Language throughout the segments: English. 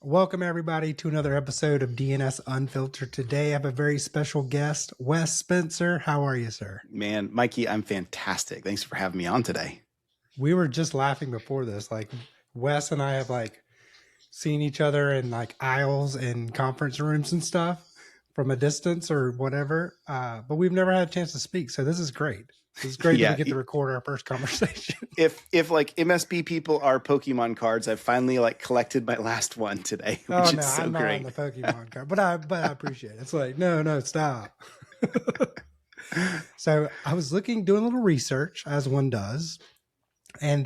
Welcome, everybody, to another episode of DNS Unfiltered. Today, I have a very special guest, Wes Spencer. How are you, sir? Man, Mikey, I'm fantastic. Thanks for having me on today. We were just laughing before this. Like, Wes and I have seen each other in aisles and conference rooms and stuff from a distance or whatever. But we've never had a chance to speak. So this is great. It's great that we get to record our first conversation. If MSP people are Pokemon cards, I've finally collected my last one today, which is so I'm not great. on the Pokemon card, but I appreciate it. It's like, no, stop. So I was doing a little research, as one does, and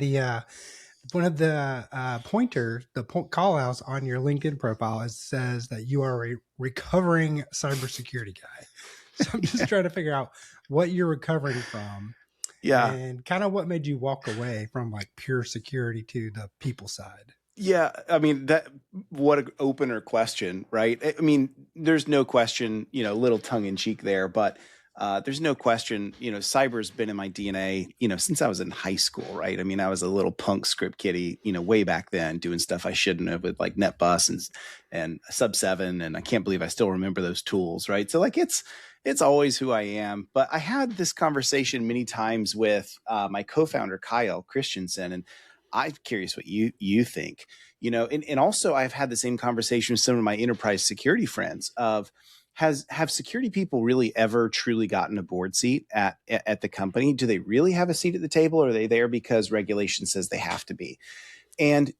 one of the call outs on your LinkedIn profile says that you are a recovering cybersecurity guy. So I'm just trying to figure out what you're recovering from. Yeah. And kind of what made you walk away from pure security to the people side. Yeah. I mean, what an opener question, right? I mean, there's no question, little tongue in cheek there, but there's no question, cyber's been in my DNA, since I was in high school, right? I mean, I was a little punk script kiddie, way back then, doing stuff I shouldn't have with NetBus and Sub 7. And I can't believe I still remember those tools, right? So it's always who I am. But I had this conversation many times with my co-founder, Kyle Christensen, and I'm curious what you think, and also I've had the same conversation with some of my enterprise security friends of, have security people really ever truly gotten a board seat at the company? Do they really have a seat at the table, or are they there because regulation says they have to be? And,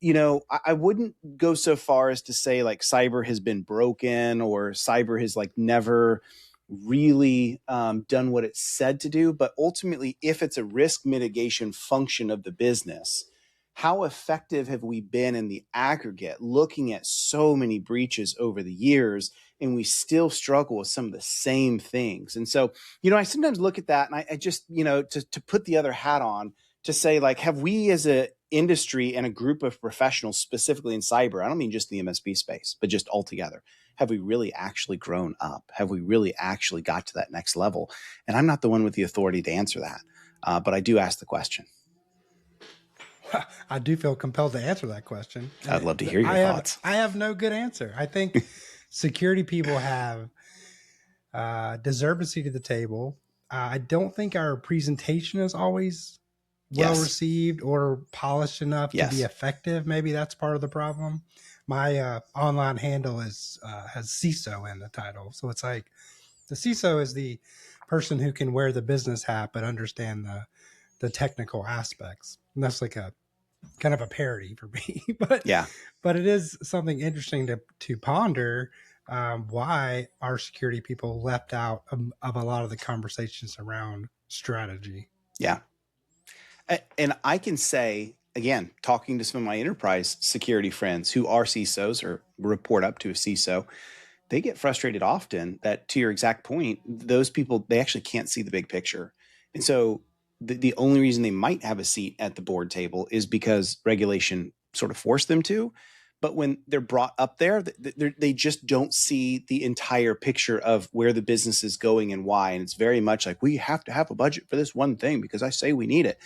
I wouldn't go so far as to say cyber has been broken or cyber has never really done what it's said to do. But ultimately, if it's a risk mitigation function of the business, how effective have we been in the aggregate, looking at so many breaches over the years, and we still struggle with some of the same things? And so, I sometimes look at that and I just, to put the other hat on to say, have we as an industry and a group of professionals, specifically in cyber, I don't mean just the MSP space, but just altogether, have we really actually grown up? Have we really actually got to that next level? And I'm not the one with the authority to answer that, but I do ask the question. I do feel compelled to answer that question. I'd love to hear your thoughts. I have no good answer. I think security people have deserve a seat at the table. I don't think our presentation is always well received or polished enough to be effective. Maybe that's part of the problem. My online handle has CISO in the title. So it's like the CISO is the person who can wear the business hat but understand the technical aspects. And that's a kind of a parody for me. But it is something interesting to ponder, why our security people left out of a lot of the conversations around strategy. Yeah. And I can say, again, talking to some of my enterprise security friends who are CISOs or report up to a CISO, they get frustrated often that, to your exact point, those people, they actually can't see the big picture. And so the only reason they might have a seat at the board table is because regulation sort of forced them to. But when they're brought up there, they just don't see the entire picture of where the business is going and why. And it's very much like, we have to have a budget for this one thing because I say we need it.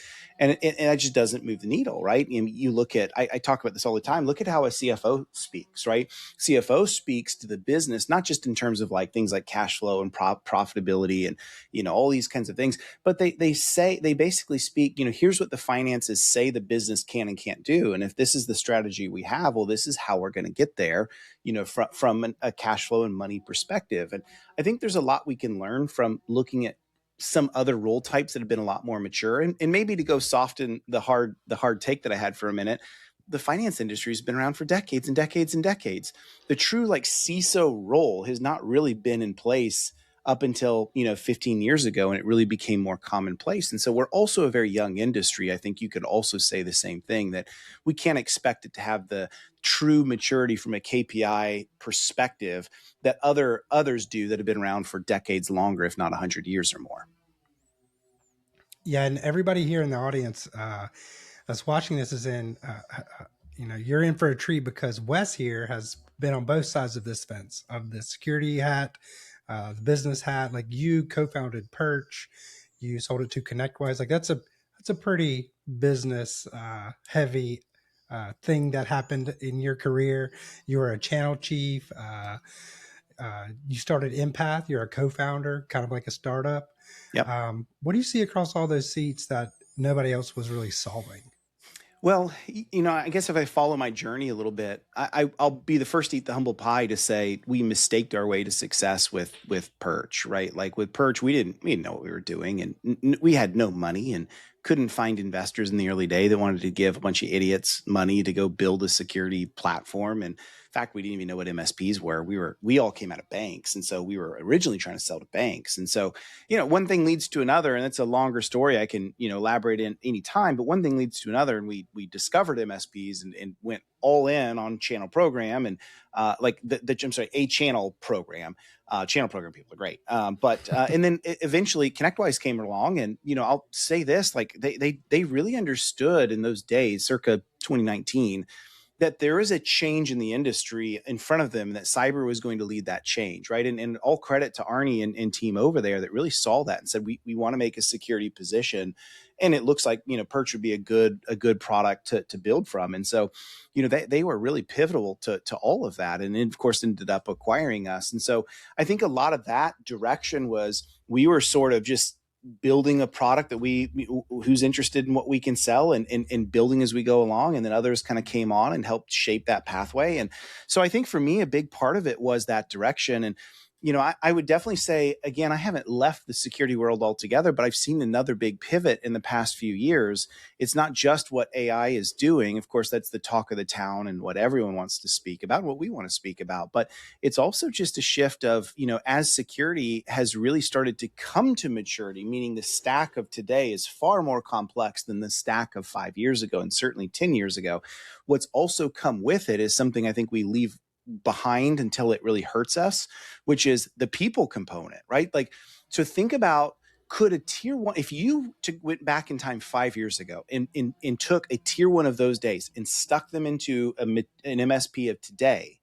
And it just doesn't move the needle, right? And you look at, I talk about this all the time, look at how a CFO speaks, right? CFO speaks to the business, not just in terms of things like cash flow and profitability and, all these kinds of things, but they basically speak, here's what the finances say the business can and can't do. And if this is the strategy we have, well, this is how we're going to get there, from a cash flow and money perspective. And I think there's a lot we can learn from looking at some other role types that have been a lot more mature. And maybe to go soften the hard take that I had for a minute, the finance industry has been around for decades and decades and decades. The true CISO role has not really been in place up until 15 years ago, and it really became more commonplace. And so we're also a very young industry. I think you could also say the same thing, that we can't expect it to have the true maturity from a KPI perspective that others do that have been around for decades longer, if not 100 years or more. Yeah, and everybody here in the audience that's watching this is in, you're in for a treat, because Wes here has been on both sides of this fence, of the security hat, the business hat. You co-founded Perch, you sold it to ConnectWise. That's a pretty business heavy thing that happened in your career. You were a channel chief. You started Empath. You're a co-founder, kind of like a startup. Yep. What do you see across all those seats that nobody else was really solving? Well, I guess if I follow my journey a little bit, I'll be the first to eat the humble pie to say we mistaked our way to success with Perch, right? Like with Perch, we didn't know what we were doing, and we had no money and couldn't find investors in the early day that wanted to give a bunch of idiots money to go build a security platform. And in fact, we didn't even know what MSPs were. We all came out of banks, and so we were originally trying to sell to banks. And so, one thing leads to another, and it's a longer story I can, elaborate in any time, but one thing leads to another, and we discovered MSPs and went all in on channel program and a channel program. Channel program people are great. And then eventually ConnectWise came along, and, I'll say this, like they really understood in those days, circa 2019, that there is a change in the industry in front of them, that cyber was going to lead that change, right? And all credit to Arnie and team over there that really saw that and said, we want to make a security position. And it looks like, Perch would be a good product to build from. And so, they were really pivotal to all of that. And then, of course, ended up acquiring us. And so I think a lot of that direction was, we were sort of just building a product that who's interested in what we can sell and building as we go along. And then others kind of came on and helped shape that pathway. And so I think for me, a big part of it was that direction. And, I would definitely say, again, I haven't left the security world altogether, but I've seen another big pivot in the past few years. It's not just what AI is doing. Of course, that's the talk of the town and what everyone wants to speak about, what we want to speak about. But it's also just a shift of, as security has really started to come to maturity, meaning the stack of today is far more complex than the stack of 5 years ago, and certainly 10 years ago. What's also come with it is something I think we leave behind until it really hurts us, which is the people component, right? Like, so think about, could a tier one, if you went back in time 5 years ago and took a tier one of those days and stuck them into an MSP of today,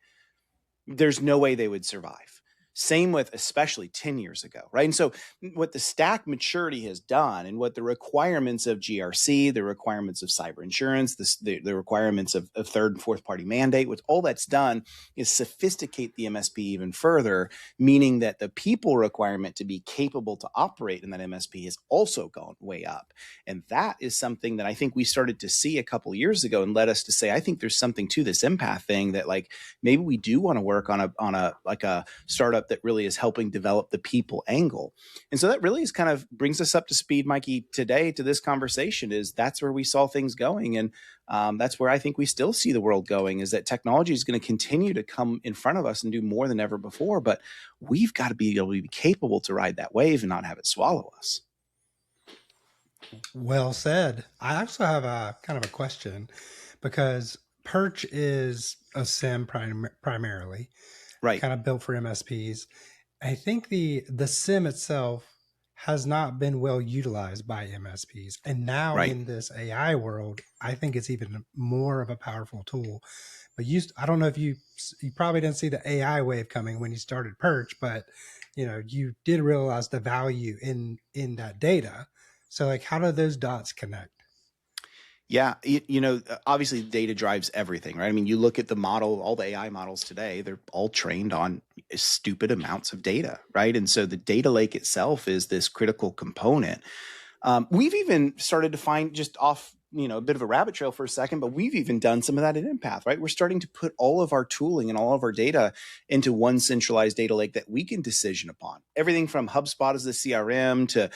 there's no way they would survive. Same with especially 10 years ago, right? And so what the stack maturity has done, and what the requirements of GRC, the requirements of cyber insurance, the requirements of third and fourth party mandate, what all that's done is sophisticate the MSP even further, meaning that the people requirement to be capable to operate in that MSP has also gone way up. And that is something that I think we started to see a couple of years ago, and led us to say, I think there's something to this Empath thing, that like maybe we do want to work on a startup that really is helping develop the people angle. And so that really is kind of brings us up to speed, Mikey, today to this conversation. Is that's where we saw things going. And that's where I think we still see the world going, is that technology is going to continue to come in front of us and do more than ever before. But we've got to be able to be capable to ride that wave and not have it swallow us. Well said. I also have a kind of a question, because Perch is a SIM primarily, right? Kind of built for MSPs. I think the SIM itself has not been well utilized by MSPs, and now in this AI world, I think it's even more of a powerful tool. But I don't know if you probably didn't see the AI wave coming when you started Perch, but you did realize the value in that data. So like, how do those dots connect? Yeah, obviously data drives everything, right? I mean, you look at the model, all the AI models today, they're all trained on stupid amounts of data, right? And so the data lake itself is this critical component. We've even started to find, just off, a bit of a rabbit trail for a second, but we've even done some of that in Empath, right? We're starting to put all of our tooling and all of our data into one centralized data lake that we can decision upon. Everything from HubSpot as the CRM to,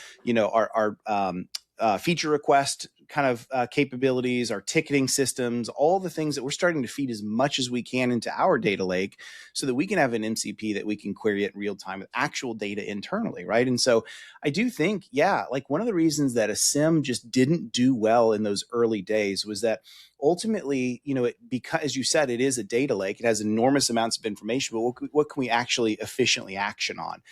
our feature request kind of capabilities, our ticketing systems, all the things that we're starting to feed as much as we can into our data lake, so that we can have an MCP that we can query it in real time with actual data internally, right? And so I do think, like one of the reasons that a SIM just didn't do well in those early days was that ultimately, because, as you said, it is a data lake, it has enormous amounts of information, but what can we actually efficiently action on?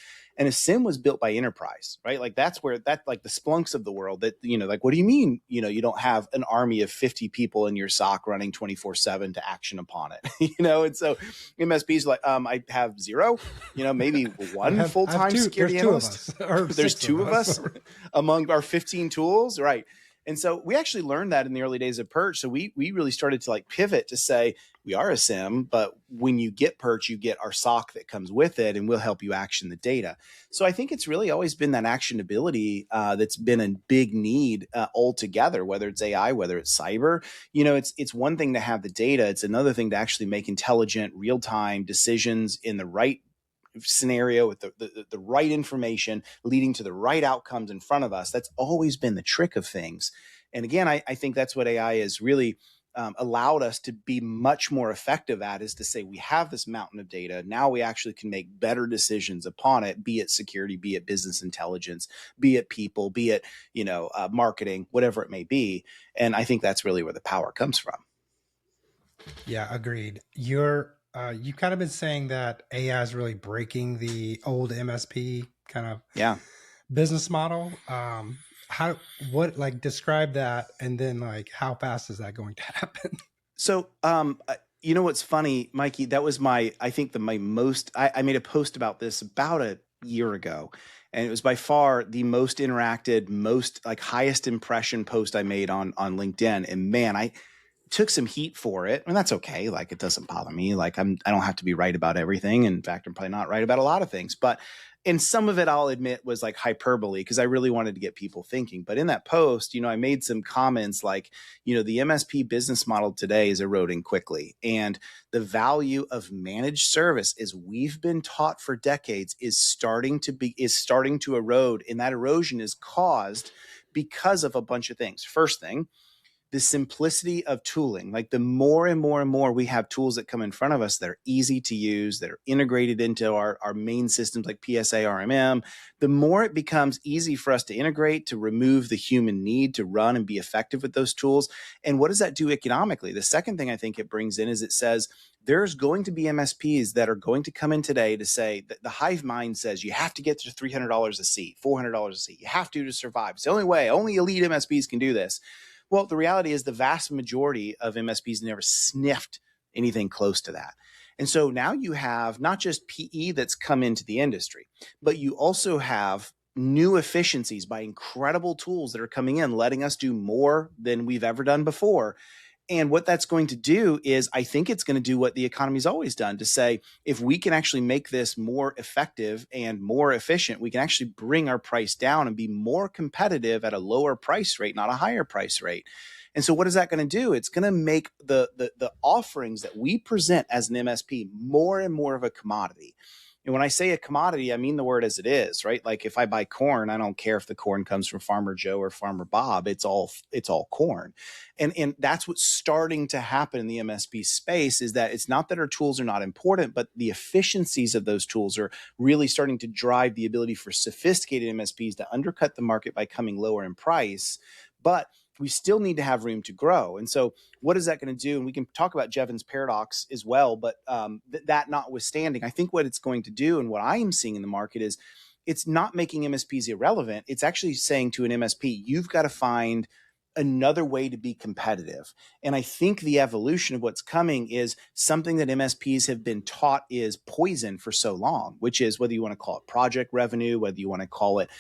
And a SIM was built by enterprise, right? Like that's where like the Splunks of the world that, like, what do you mean, you don't have an army of 50 people in your SOC running 24/7 to action upon it, And so MSPs like, I have zero, maybe one full-time security analyst. There's There's two of us among our 15 tools, right? And so we actually learned that in the early days of Perch. So we really started to like pivot to say, we are a SIM, but when you get Perch, you get our SOC that comes with it, and we'll help you action the data. So I think it's really always been that actionability that's been a big need altogether, whether it's AI, whether it's cyber. It's one thing to have the data. It's another thing to actually make intelligent, real-time decisions in the right scenario with the right information leading to the right outcomes in front of us. That's always been the trick of things. And again, I think that's what AI has really allowed us to be much more effective at, is to say we have this mountain of data. Now we actually can make better decisions upon it, be it security, be it business intelligence, be it people, be it, marketing, whatever it may be. And I think that's really where the power comes from. Yeah, agreed. You've kind of been saying that AI is really breaking the old MSP kind of business model. Describe that, and then like how fast is that going to happen? So, what's funny, Mikey, that was I made a post about this about a year ago, and it was by far the most interacted, most like highest impression post I made on LinkedIn. And man, I took some heat for it, and that's okay. Like, it doesn't bother me. Like, I don't have to be right about everything. In fact, I'm probably not right about a lot of things, but and some of it, I'll admit, was like hyperbole, because I really wanted to get people thinking. But in that post, I made some comments like, the MSP business model today is eroding quickly. And the value of managed service, as we've been taught for decades, is starting to erode. And that erosion is caused because of a bunch of things. First thing, the simplicity of tooling. Like, the more and more and more we have tools that come in front of us that are easy to use, that are integrated into our main systems like PSA, RMM, the more it becomes easy for us to integrate, to remove the human need to run and be effective with those tools. And what does that do economically? The second thing I think it brings in is it says there's going to be MSPs that are going to come in today to say that the hive mind says you have to get to $300 a seat, $400 a seat. You have to survive. It's the only way. Only elite MSPs can do this. Well, the reality is the vast majority of MSPs never sniffed anything close to that. And so now you have not just PE that's come into the industry, but you also have new efficiencies by incredible tools that are coming in, letting us do more than we've ever done before. And what that's going to do is, I think it's going to do what the economy's always done, to say, if we can actually make this more effective and more efficient, we can actually bring our price down and be more competitive at a lower price rate, not a higher price rate. And so what is that going to do? It's going to make the offerings that we present as an MSP more and more of a commodity. And when I say a commodity, I mean the word as it is, right? Like, if I buy corn, I don't care if the corn comes from Farmer Joe or Farmer Bob. It's all corn. And that's what's starting to happen in the MSP space, is that it's not that our tools are not important, but the efficiencies of those tools are really starting to drive the ability for sophisticated MSPs to undercut the market by coming lower in price. But we still need to have room to grow. And so what is that going to do? And we can talk about Jevons paradox as well, but that notwithstanding, I think what it's going to do, and what I am seeing in the market, is it's not making MSPs irrelevant. It's actually saying to an MSP, you've got to find another way to be competitive. And I think the evolution of what's coming is something that MSPs have been taught is poison for so long, which is, whether you want to call it project revenue, whether you want to call it,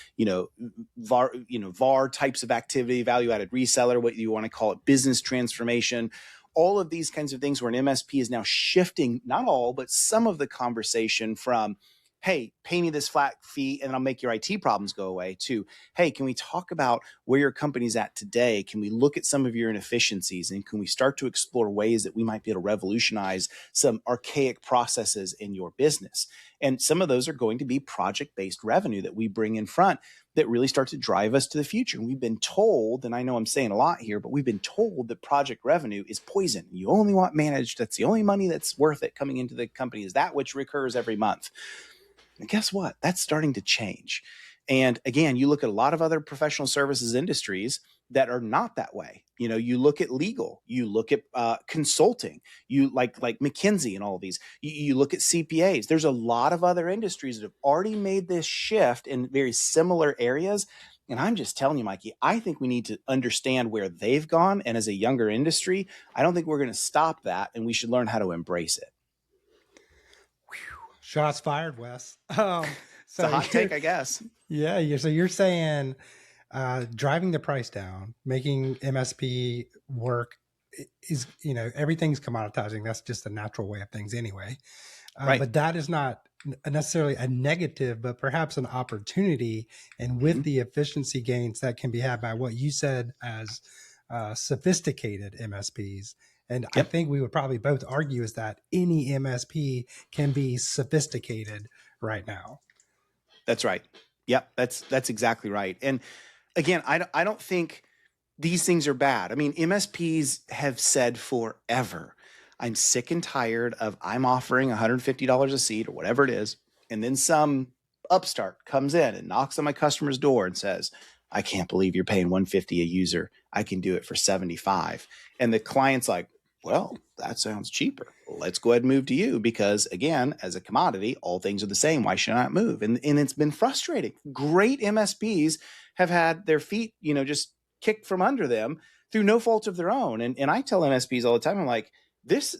VAR types of activity, value-added reseller, what you want to call it, business transformation, all of these kinds of things, where an MSP is now shifting, not all, but some of the conversation from, hey, pay me this flat fee and I'll make your IT problems go away, to, hey, can we talk about where your company's at today? Can we look at some of your inefficiencies, and can we start to explore ways that we might be able to revolutionize some archaic processes in your business? And some of those are going to be project-based revenue that we bring in front that really start to drive us to the future. And we've been told, and I know I'm saying a lot here, but we've been told that project revenue is poison. You only want managed. That's the only money that's worth it coming into the company, is that which recurs every month. And guess what? That's starting to change. And again, you look at a lot of other professional services industries that are not that way. You look at legal, you look at consulting, you like McKinsey and all of these, you look at CPAs. There's a lot of other industries that have already made this shift in very similar areas. And I'm just telling you, Mikey, I think we need to understand where they've gone. And as a younger industry, I don't think we're going to stop that. And we should learn how to embrace it. Shots fired, Wes. It's a hot take, I guess. Yeah. So you're saying driving the price down, making MSP work is, everything's commoditizing. That's just the natural way of things anyway. Right. But that is not necessarily a negative, but perhaps an opportunity. And with the efficiency gains that can be had by what you said as sophisticated MSPs. And I think we would probably both argue is that any MSP can be sophisticated right now. That's right. Yep. That's exactly right. And again, I don't think these things are bad. I mean, MSPs have said forever, I'm sick and tired of I'm offering $150 a seat or whatever it is. And then some upstart comes in and knocks on my customer's door and says, I can't believe you're paying $150 a user. I can do it for $75. And the client's like, well, that sounds cheaper. Let's go ahead and move to you because, again, as a commodity, all things are the same. Why should I not move? And it's been frustrating. Great MSPs have had their feet, just kicked from under them through no fault of their own. And I tell MSPs all the time, I'm like,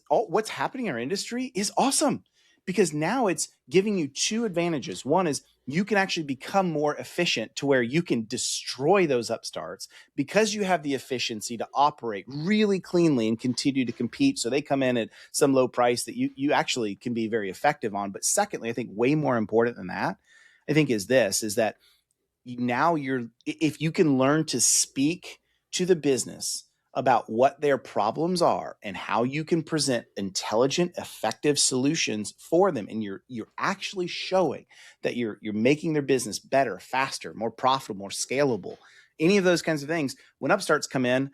what's happening in our industry is awesome because now it's giving you two advantages. One is you can actually become more efficient to where you can destroy those upstarts because you have the efficiency to operate really cleanly and continue to compete. So they come in at some low price that you actually can be very effective on. But secondly, I think way more important than that, I think is that now if you can learn to speak to the business about what their problems are and how you can present intelligent, effective solutions for them, and you're actually showing that you're making their business better, faster, more profitable, more scalable, any of those kinds of things. When upstarts come in,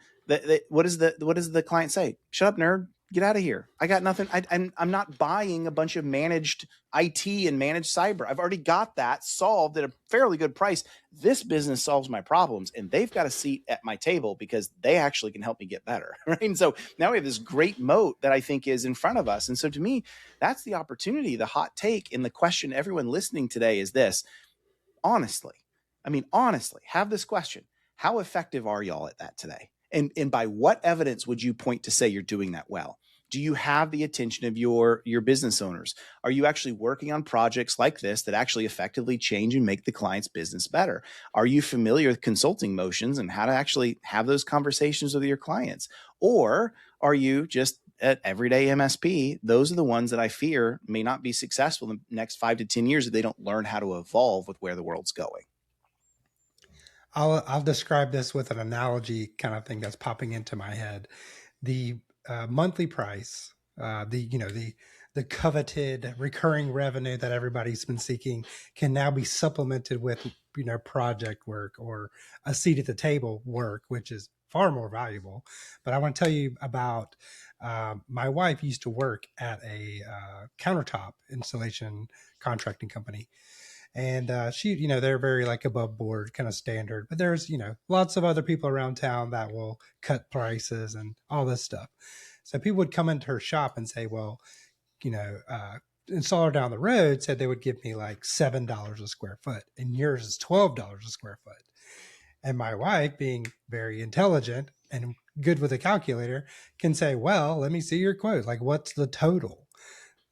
what does the client say? Shut up, nerd. Get out of here. I got nothing. I'm not buying a bunch of managed IT and managed cyber. I've already got that solved at a fairly good price. This business solves my problems, and they've got a seat at my table because they actually can help me get better. Right. And so now we have this great moat that I think is in front of us. And so to me, that's the opportunity, the hot take. And the question everyone listening today is this: honestly, have this question. How effective are y'all at that today? And by what evidence would you point to say you're doing that well? Do you have the attention of your business owners? Are you actually working on projects like this that actually effectively change and make the client's business better? Are you familiar with consulting motions and how to actually have those conversations with your clients? Or are you just an everyday MSP? Those are the ones that I fear may not be successful in the next 5 to 10 years if they don't learn how to evolve with where the world's going. I'll describe this with an analogy kind of thing that's popping into my head. The monthly price, the coveted recurring revenue that everybody's been seeking can now be supplemented with project work or a seat at the table work, which is far more valuable. But I want to tell you about my wife used to work at a countertop installation contracting company. And she, they're very like above board kind of standard, but there's, lots of other people around town that will cut prices and all this stuff. So people would come into her shop and say, well, installer down the road said they would give me like $7 a square foot and yours is $12 a square foot. And my wife, being very intelligent and good with a calculator, can say, well, let me see your quote. Like, what's the total?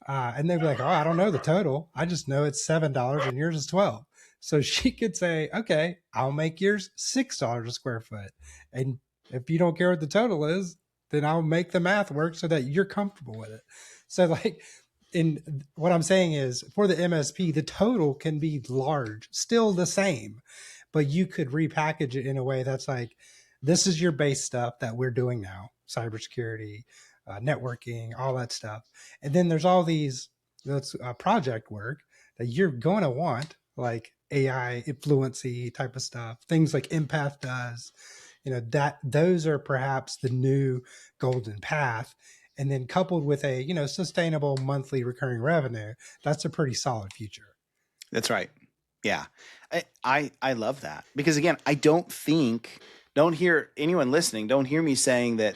And they'd be like, oh, I don't know the total. I just know it's $7 and yours is 12. So she could say, okay, I'll make yours $6 a square foot. And if you don't care what the total is, then I'll make the math work so that you're comfortable with it. So like, in what I'm saying is for the MSP, the total can be large, still the same, but you could repackage it in a way that's like, this is your base stuff that we're doing now, cybersecurity, networking, all that stuff. And then there's all these project work that you're going to want, like AI influency type of stuff, things like Empath does, that those are perhaps the new golden path. And then coupled with a, sustainable monthly recurring revenue, that's a pretty solid future. That's right. Yeah. I love that because again, don't hear anyone listening, don't hear me saying that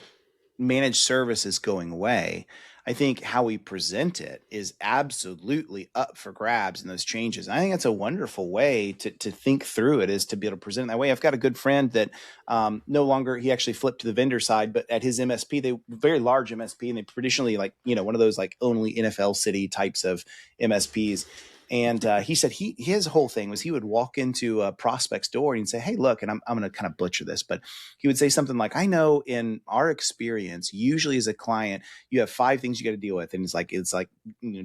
managed service is going away. I think how we present it is absolutely up for grabs in those changes. And I think that's a wonderful way to think through it, is to be able to present it that way. I've got a good friend that no longer, he actually flipped to the vendor side, but at his MSP, they were very large MSP, and they traditionally one of those like only NFL city types of MSPs. And he said his whole thing was he would walk into a prospect's door and say, hey, look, and I'm going to kind of butcher this, but he would say something like, I know in our experience, usually as a client, you have 5 things you got to deal with. And it's like,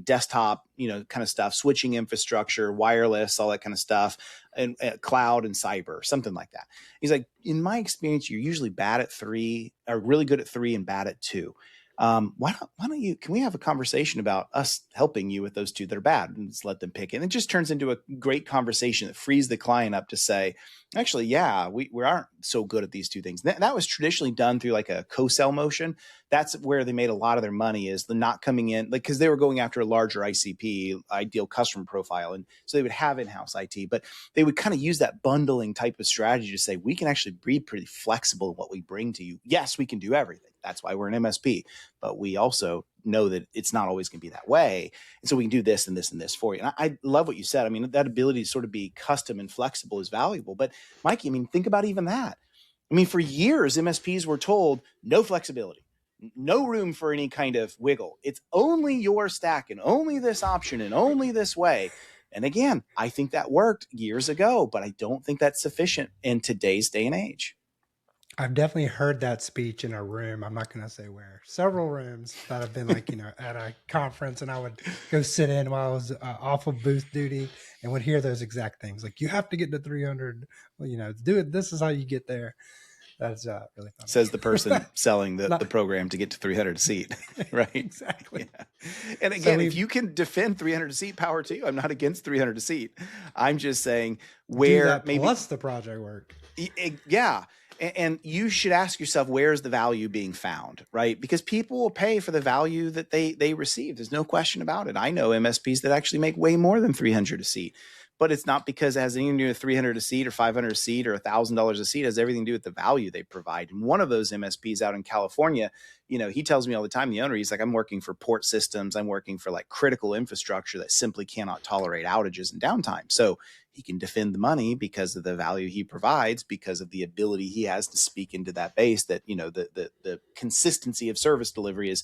desktop, kind of stuff, switching infrastructure, wireless, all that kind of stuff, and cloud and cyber, something like that. He's like, in my experience, you're usually bad at 3, or really good at 3 and bad at 2. Why don't can we have a conversation about us helping you with those 2 that are bad, and just let them pick it? And it just turns into a great conversation that frees the client up to say, actually, yeah, we aren't so good at these 2 things. That was traditionally done through like a co-sell motion. That's where they made a lot of their money, is the not coming in, like, because they were going after a larger ICP, ideal customer profile. And so they would have in-house IT, but they would kind of use that bundling type of strategy to say, we can actually be pretty flexible in what we bring to you. Yes, we can do everything. That's why we're an MSP, but we also know that it's not always going to be that way. And so we can do this and this and this for you. And I love what you said. I mean, that ability to sort of be custom and flexible is valuable. But Mikey, I mean, think about even that. I mean, for years, MSPs were told no flexibility, no room for any kind of wiggle. It's only your stack and only this option and only this way. And again, I think that worked years ago, but I don't think that's sufficient in today's day and age. I've definitely heard that speech in a room. I'm not going to say where. Several rooms that have been like, at a conference, and I would go sit in while I was off of booth duty and would hear those exact things. Like, you have to get to 300, do it. This is how you get there. That's really fun. Says the person selling the program to get to 300 a seat, right? Exactly. Yeah. And again, if you can defend 300 a seat, power to you. I'm not against 300 a seat. I'm just saying where that maybe plus the project work. Yeah. And you should ask yourself, where's the value being found, right? Because people will pay for the value that they receive. There's no question about it. I know MSPs that actually make way more than 300 a seat, but it's not because it has anything to do with 300 a seat or 500 a seat or $1,000 a seat. It has everything to do with the value they provide. And one of those MSPs out in California, he tells me all the time, the owner, he's like, I'm working for port systems. I'm working for like critical infrastructure that simply cannot tolerate outages and downtime. So he can defend the money because of the value he provides, because of the ability he has to speak into that base, that, the consistency of service delivery is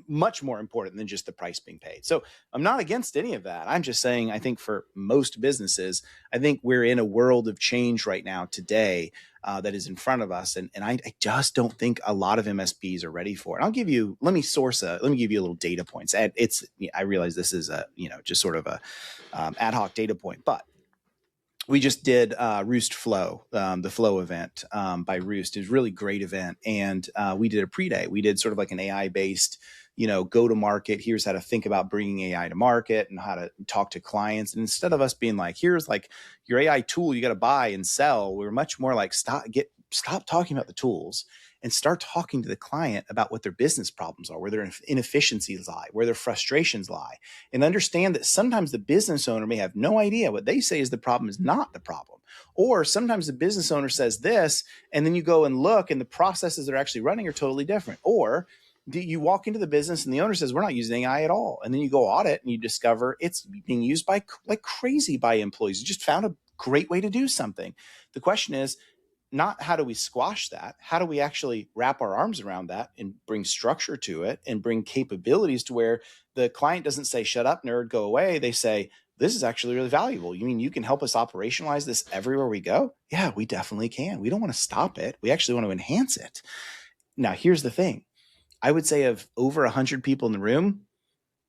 much more important than just the price being paid. So I'm not against any of that. I'm just saying, I think for most businesses, I think we're in a world of change right now today that is in front of us. And I just don't think a lot of MSPs are ready for it. Let me give you a little data points. I realize this is just sort of a ad hoc data point, but we just did Roost Flow, the Flow event by Roost. It was a really great event. And we did a pre-day. We did sort of like an AI-based, go to market. Here's how to think about bringing AI to market and how to talk to clients. And instead of us being like, here's like your AI tool you got to buy and sell, we were much more like, stop talking about the tools and start talking to the client about what their business problems are, where their inefficiencies lie, where their frustrations lie, and understand that sometimes the business owner may have no idea what they say is the problem is not the problem. Or sometimes the business owner says this, and then you go and look and the processes they're actually running are totally different. Or you walk into the business and the owner says, we're not using AI at all. And then you go audit and you discover it's being used by like crazy by employees. You just found a great way to do something. The question is, not how do we squash that? How do we actually wrap our arms around that and bring structure to it and bring capabilities to where the client doesn't say, shut up, nerd, go away. They say, this is actually really valuable. You mean you can help us operationalize this everywhere we go? Yeah, we definitely can. We don't want to stop it. We actually want to enhance it. Now, here's the thing. I would say of over 100 people in the room,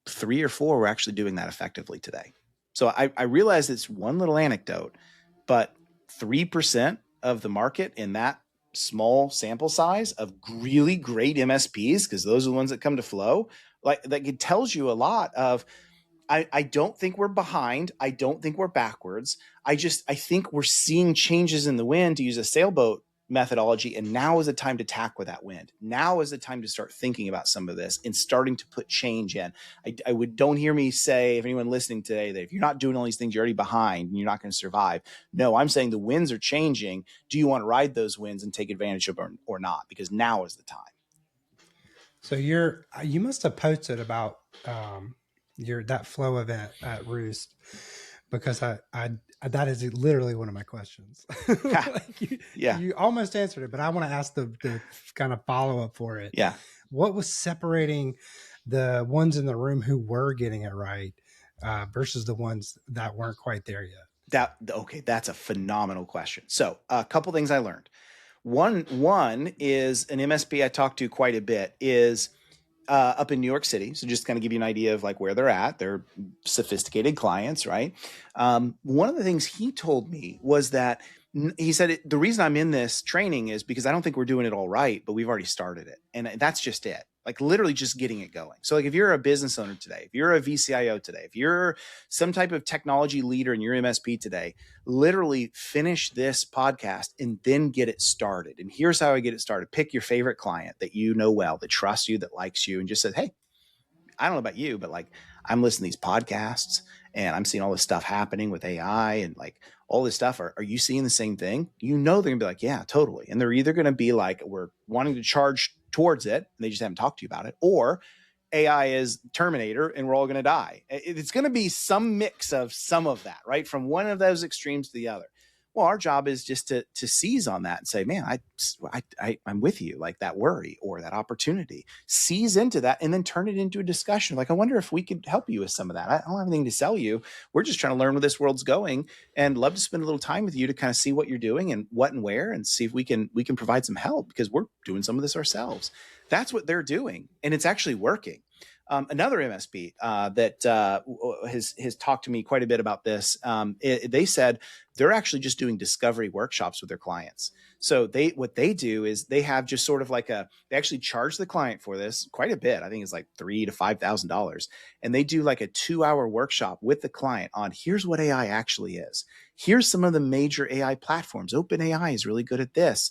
3 or 4 were actually doing that effectively today. So I realize it's one little anecdote, but 3% of the market in that small sample size of really great MSPs, because those are the ones that come to Flow, like that it tells you a lot of, I don't think we're behind. I don't think we're backwards. I think we're seeing changes in the wind, to use a sailboat methodology. And now is the time to tackle that wind. Now is the time to start thinking about some of this and starting to put change in. Don't hear me say, if anyone listening today, that if you're not doing all these things, you're already behind and you're not going to survive. No, I'm saying the winds are changing. Do you want to ride those winds and take advantage of them or not? Because now is the time. So you must have posted about that Flow event at Roost, because I that is literally one of my questions. You almost answered it, but I want to ask the kind of follow up for it. Yeah. What was separating the ones in the room who were getting it right versus the ones that weren't quite there yet? Okay, that's a phenomenal question. So a couple things I learned. One is an MSP I talked to quite a bit is up in New York City. So just kind of give you an idea of like where they're at. They're sophisticated clients, right? One of the things he told me was that he said, the reason I'm in this training is because I don't think we're doing it all right, but we've already started it. And that's just it. Like literally just getting it going. So like if you're a business owner today, if you're a VCIO today, if you're some type of technology leader in your MSP today, literally finish this podcast and then get it started. And here's how I get it started. Pick your favorite client that you know well, that trusts you, that likes you, and just said, hey, I don't know about you, but like I'm listening to these podcasts and I'm seeing all this stuff happening with AI and like all this stuff. Are you seeing the same thing? You know, they're gonna be like, yeah, totally. And they're either gonna be like, we're wanting to charge towards it and they just haven't talked to you about it, or AI is Terminator and we're all going to die. It's going to be some mix of some of that, right? From one of those extremes to the other. Well, our job is just to seize on that and say, man, I'm with you, like that worry or that opportunity. Seize into that and then turn it into a discussion. Like, I wonder if we could help you with some of that. I don't have anything to sell you. We're just trying to learn where this world's going and love to spend a little time with you to kind of see what you're doing and what and where and see if we can provide some help because we're doing some of this ourselves. That's what they're doing. And it's actually working. Another MSP that has talked to me quite a bit about this. They said they're actually just doing discovery workshops with their clients. So what they do is they have just sort of like they actually charge the client for this quite a bit. I think it's like $3,000 to $5,000. And they do like a 2-hour workshop with the client on here's what AI actually is. Here's some of the major AI platforms. OpenAI is really good at this.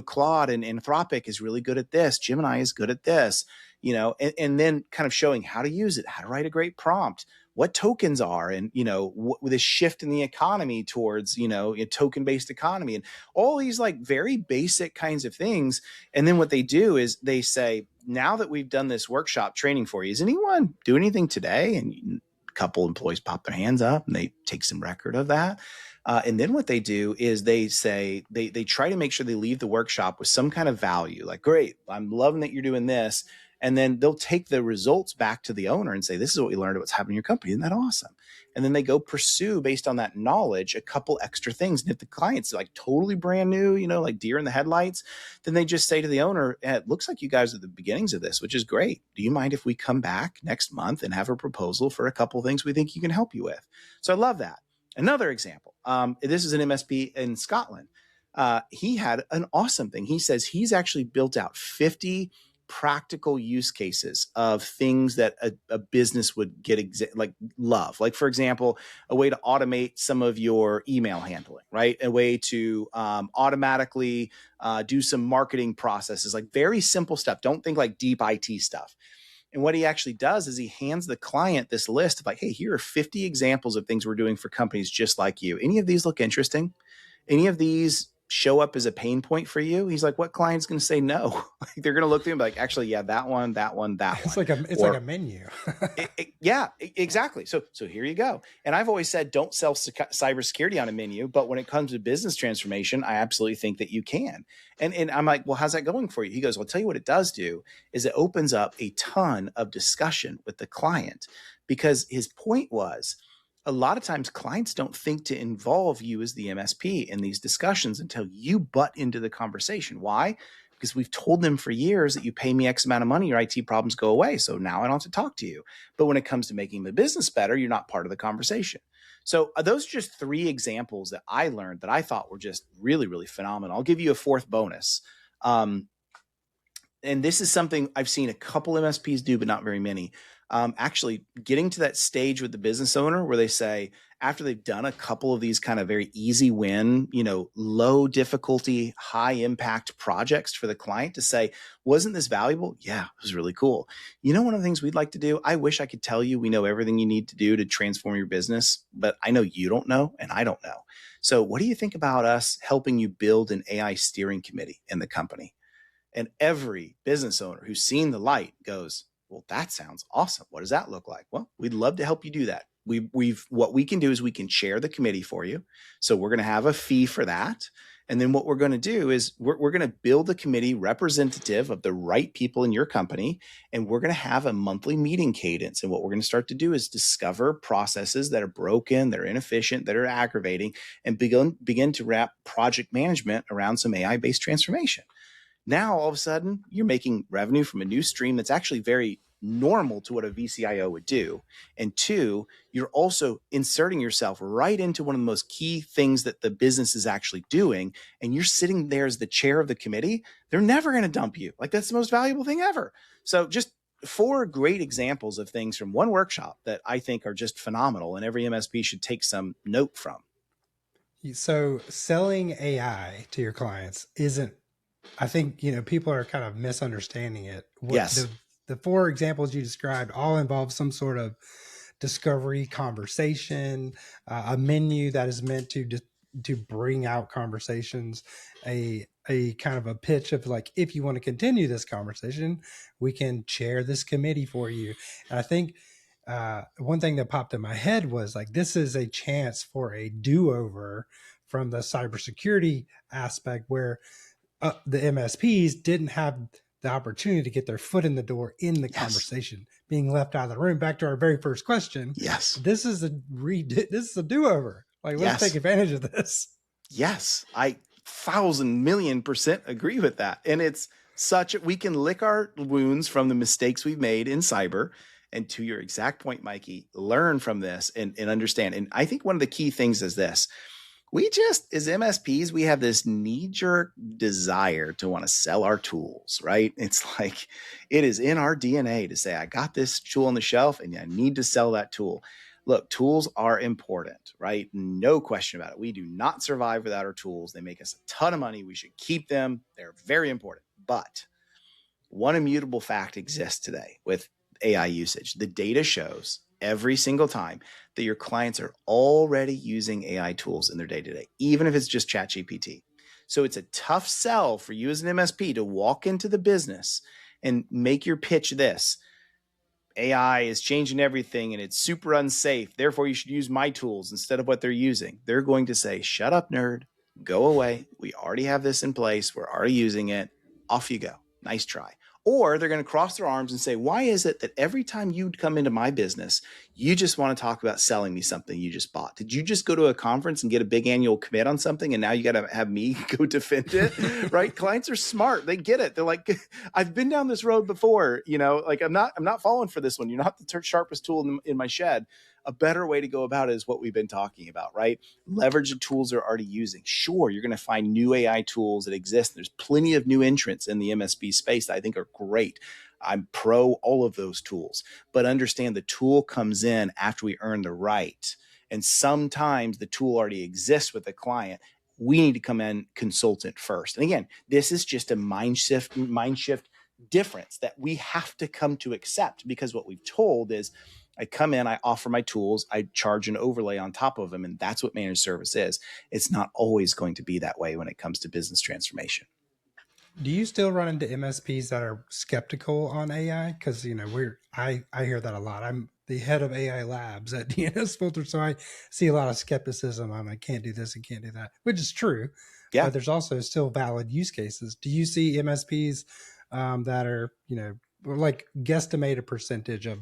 Claude and Anthropic is really good at this. Gemini is good at this. And then kind of showing how to use it, how to write a great prompt, what tokens are, and, with a shift in the economy towards, a token-based economy and all these like very basic kinds of things. And then what they do is they say, now that we've done this workshop training for you, does anyone do anything today? And a couple employees pop their hands up and they take some record of that. And then what they do is they say, they try to make sure they leave the workshop with some kind of value. Like, great, I'm loving that you're doing this. And then they'll take the results back to the owner and say, this is what we learned about what's happening in your company. Isn't that awesome? And then they go pursue, based on that knowledge, a couple extra things. And if the client's like totally brand new, like deer in the headlights, then they just say to the owner, it looks like you guys are the beginnings of this, which is great. Do you mind if we come back next month and have a proposal for a couple of things we think you can help you with? So I love that. Another example, this is an MSP in Scotland. He had an awesome thing. He says he's actually built out 50 practical use cases of things that a business would get love. Like, for example, a way to automate some of your email handling, right? A way to automatically do some marketing processes, like very simple stuff. Don't think like deep IT stuff. And what he actually does is he hands the client this list of like, hey, here are 50 examples of things we're doing for companies just like you. Any of these look interesting? Any of these show up as a pain point for you? He's like, what client's going to say no? They're going to look through and be like, actually, yeah, that one, that one, that It's one. like a menu. Yeah, exactly. So here you go. And I've always said, don't sell cybersecurity on a menu. But when it comes to business transformation, I absolutely think that you can. And I'm like, well, how's that going for you? He goes, well, I'll tell you what it does do is it opens up a ton of discussion with the client, because his point was, a lot of times clients don't think to involve you as the MSP in these discussions until you butt into the conversation. Why? Because we've told them for years that you pay me X amount of money, your IT problems go away. So now I don't have to talk to you. But when it comes to making the business better, you're not part of the conversation. So those are just 3 examples that I learned that I thought were just really, really phenomenal. I'll give you a 4th bonus. And this is something I've seen a couple MSPs do, but not very many. Actually getting to that stage with the business owner where they say, after they've done a couple of these kind of very easy win, low difficulty, high impact projects for the client, to say, wasn't this valuable? Yeah, it was really cool. One of the things we'd like to do, I wish I could tell you we know everything you need to do to transform your business, but I know you don't know and I don't know. So what do you think about us helping you build an AI steering committee in the company? And every business owner who's seen the light goes, well, that sounds awesome. What does that look like? Well, we'd love to help you do that. What we can do is we can chair the committee for you. So we're going to have a fee for that. And then what we're going to do is we're going to build a committee representative of the right people in your company. And we're going to have a monthly meeting cadence. And what we're going to start to do is discover processes that are broken, that are inefficient, that are aggravating, and begin to wrap project management around some AI-based transformation. Now, all of a sudden, you're making revenue from a new stream that's actually very normal to what a VCIO would do. And two, you're also inserting yourself right into one of the most key things that the business is actually doing. And you're sitting there as the chair of the committee. They're never going to dump you. Like, that's the most valuable thing ever. So just 4 great examples of things from one workshop that I think are just phenomenal, and every MSP should take some note from. So selling AI to your clients isn't, I think, people are kind of misunderstanding it. Yes. The 4 examples you described all involve some sort of discovery conversation, a menu that is meant to bring out conversations, a kind of a pitch of like, if you want to continue this conversation, we can chair this committee for you. And I think one thing that popped in my head was like, this is a chance for a do-over from the cybersecurity aspect where the MSPs didn't have the opportunity to get their foot in the door in the conversation, being left out of the room. Back to our very first question. Yes. This is a do-over. Like, let's take advantage of this. Yes. I 1,000,000,000% agree with that. And it's we can lick our wounds from the mistakes we've made in cyber. And to your exact point, Mikey, learn from this and understand. And I think one of the key things is this. We just, as MSPs, we have this knee-jerk desire to want to sell our tools, right? It's like it is in our DNA to say, I got this tool on the shelf and I need to sell that tool. Look, tools are important, right? No question about it. We do not survive without our tools. They make us a ton of money. We should keep them. They're very important. But one immutable fact exists today with AI usage. The data shows every single time that your clients are already using AI tools in their day-to-day, even if it's just ChatGPT. So it's a tough sell for you as an MSP to walk into the business and make your pitch this. AI is changing everything and it's super unsafe. Therefore, you should use my tools instead of what they're using. They're going to say, shut up, nerd. Go away. We already have this in place. We're already using it. Off you go. Nice try. Or they're going to cross their arms and say, why is it that every time you come into my business, you just want to talk about selling me something you just bought? Did you just go to a conference and get a big annual commit on something and now you got to have me go defend it, right? Clients are smart. They get it. They're like, I've been down this road before, like I'm not falling for this one. You're not the sharpest tool in my shed. A better way to go about it is what we've been talking about, right? Leverage the tools they're already using. Sure, you're going to find new AI tools that exist. There's plenty of new entrants in the MSP space that I think are great. I'm pro all of those tools, but understand the tool comes in after we earn the right. And sometimes the tool already exists with the client. We need to come in consultant first. And again, this is just a mind shift difference that we have to come to accept, because what we've told is I come in, I offer my tools, I charge an overlay on top of them, and that's what managed service is. It's not always going to be that way when it comes to business transformation. Do you still run into MSPs that are skeptical on AI? Because I hear that a lot. I'm the head of AI labs at dnsFilter, so I see a lot of skepticism on I can't do this and can't do that, which is true. Yeah, but there's also still valid use cases. Do you see MSPs that are like guesstimate a percentage of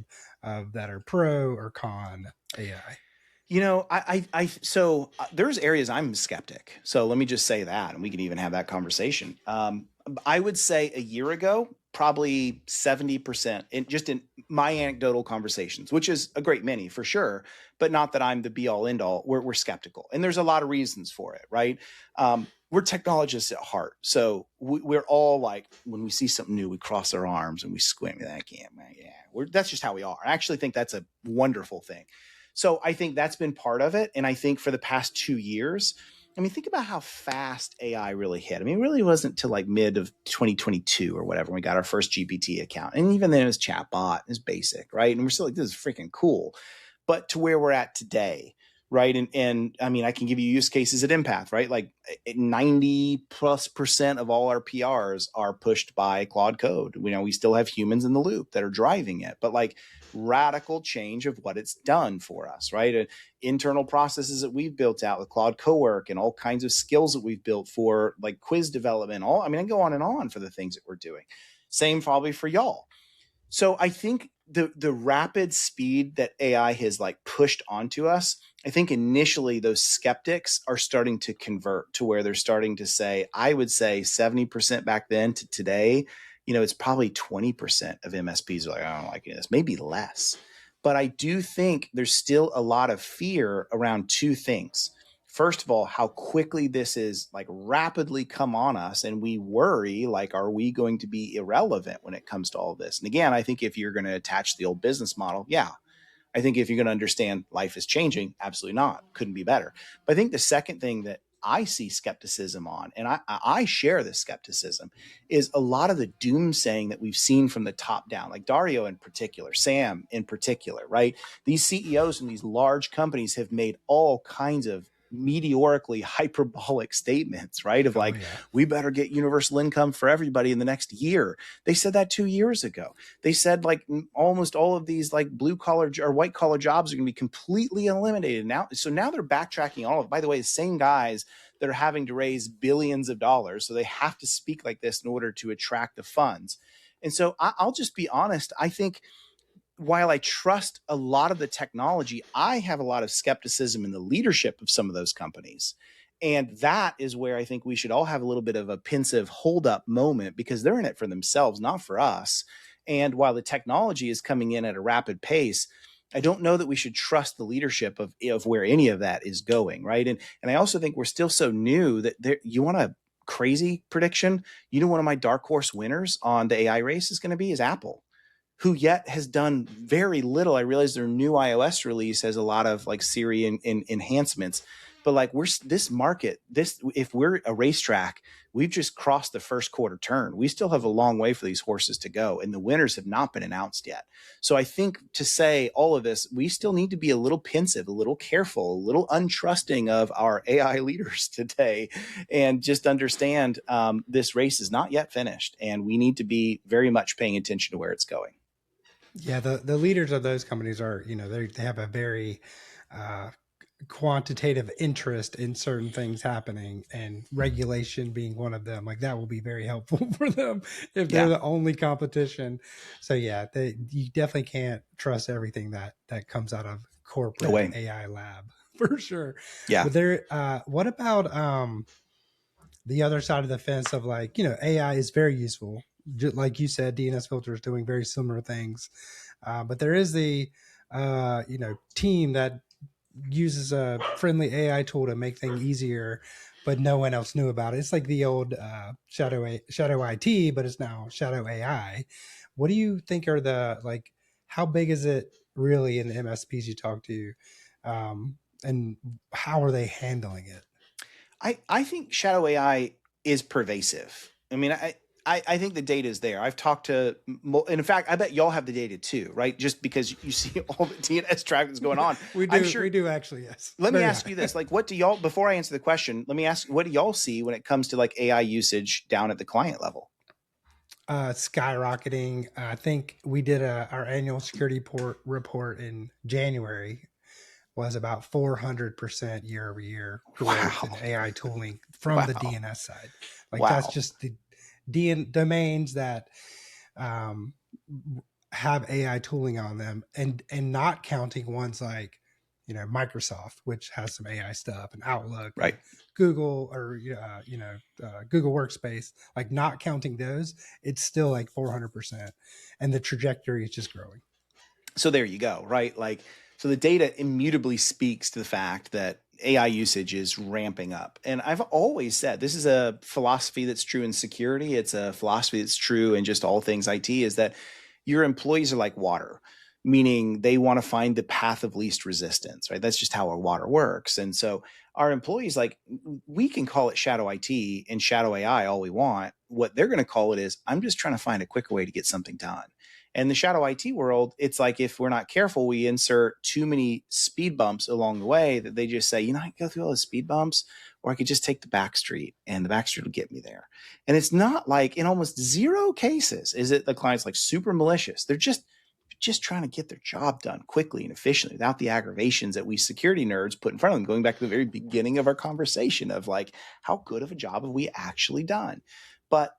that are pro or con AI? So there's areas I'm a skeptic. So let me just say that, and we can even have that conversation. I would say a year ago, probably 70% in my anecdotal conversations, which is a great many for sure, but not that I'm the be all end all. We're skeptical, and there's a lot of reasons for it, right? We're technologists at heart. So we're all like, when we see something new, we cross our arms and we squint. That's just how we are. I actually think that's a wonderful thing. So I think that's been part of it. And I think for the past 2 years, think about how fast AI really hit. It really wasn't till like mid of 2022 or whatever when we got our first GPT account. And even then it was chatbot, it was basic, right? And we're still like, this is freaking cool. But to where we're at today, right? And I mean, I can give you use cases at Empath, right? Like 90+% of all our PRs are pushed by Claude Code. We still have humans in the loop that are driving it, but like radical change of what it's done for us, right? Internal processes that we've built out with Claude Cowork and all kinds of skills that we've built for like quiz development. I go on and on for the things that we're doing. Same probably for y'all. So I think the rapid speed that AI has like pushed onto us, I think initially those skeptics are starting to convert to where they're starting to say, I would say 70% back then to today, it's probably 20% of MSPs are like, I don't like this, maybe less. But I do think there's still a lot of fear around two things. First of all, how quickly this is like rapidly come on us, and we worry, like, are we going to be irrelevant when it comes to all of this? And again, I think if you're going to attach the old business model, yeah. I think if you're going to understand life is changing, absolutely not. Couldn't be better. But I think the second thing that I see skepticism on, and I share this skepticism, is a lot of the doomsaying that we've seen from the top down, like Dario in particular, Sam in particular, right? These CEOs from these large companies have made all kinds of meteorically hyperbolic statements, right? Of like, we better get universal income for everybody in the next year. They said that 2 years ago. They said like almost all of these like blue collar or white collar jobs are going to be completely eliminated now. So now they're backtracking all of it. By the way, the same guys that are having to raise billions of dollars. So they have to speak like this in order to attract the funds. And so I'll just be honest. I think while I trust a lot of the technology, I have a lot of skepticism in the leadership of some of those companies. And that is where I think we should all have a little bit of a pensive hold up moment, because they're in it for themselves, not for us. And while the technology is coming in at a rapid pace, I don't know that we should trust the leadership of where any of that is going, right? And I also think we're still so new that you want a crazy prediction? One of my dark horse winners on the AI race is going to be is Apple, who yet has done very little. I realize their new iOS release has a lot of like Siri and enhancements, but like if we're a racetrack, we've just crossed the first quarter turn. We still have a long way for these horses to go, and the winners have not been announced yet. So I think to say all of this, we still need to be a little pensive, a little careful, a little untrusting of our AI leaders today, and just understand this race is not yet finished, and we need to be very much paying attention to where it's going. Yeah, the leaders of those companies are, they have a very quantitative interest in certain things happening, and regulation being one of them. Like that will be very helpful for them if they're the only competition. So yeah, you definitely can't trust everything that comes out of corporate AI lab for sure. Yeah. But what about the other side of the fence of like, AI is very useful. Just like you said, DNS filter is doing very similar things. But there is the, team that uses a friendly AI tool to make things easier, but no one else knew about it. It's like the old shadow IT, but it's now shadow AI. What do you think are how big is it really in the MSPs you talk to? And how are they handling it? I think shadow AI is pervasive. I mean, I think the data is there. I've talked to, and in fact, I bet y'all have the data too, right? Just because you see all the DNS traffic that's going on. We do actually, yes. Let me ask you this. Like, what do y'all, before I answer the question, let me ask, what do y'all see when it comes to like AI usage down at the client level? Skyrocketing. I think we did our annual security report in January. Was about 400% year over year growth in AI tooling from the DNS side. Like that's just the domains that have AI tooling on them, and not counting ones like Microsoft, which has some AI stuff, and Outlook, right? Google, or Google Workspace. Like not counting those, it's still like 400%, and the trajectory is just growing. So there you go, right? Like, so the data immutably speaks to the fact that AI usage is ramping up. And I've always said, this is a philosophy that's true in security. It's a philosophy that's true in just all things IT, is that your employees are like water, meaning they want to find the path of least resistance, right? That's just how our water works. And so our employees, like, we can call it shadow IT and shadow AI all we want. What they're going to call it is, I'm just trying to find a quicker way to get something done. And the shadow IT world, it's like if we're not careful, we insert too many speed bumps along the way that they just say, you know, I can go through all the speed bumps, or I could just take the back street and the back street will get me there. And it's not like, in almost zero cases is it the client's like super malicious. They're just trying to get their job done quickly and efficiently without the aggravations that we security nerds put in front of them, going back to the very beginning of our conversation of like, how good of a job have we actually done? But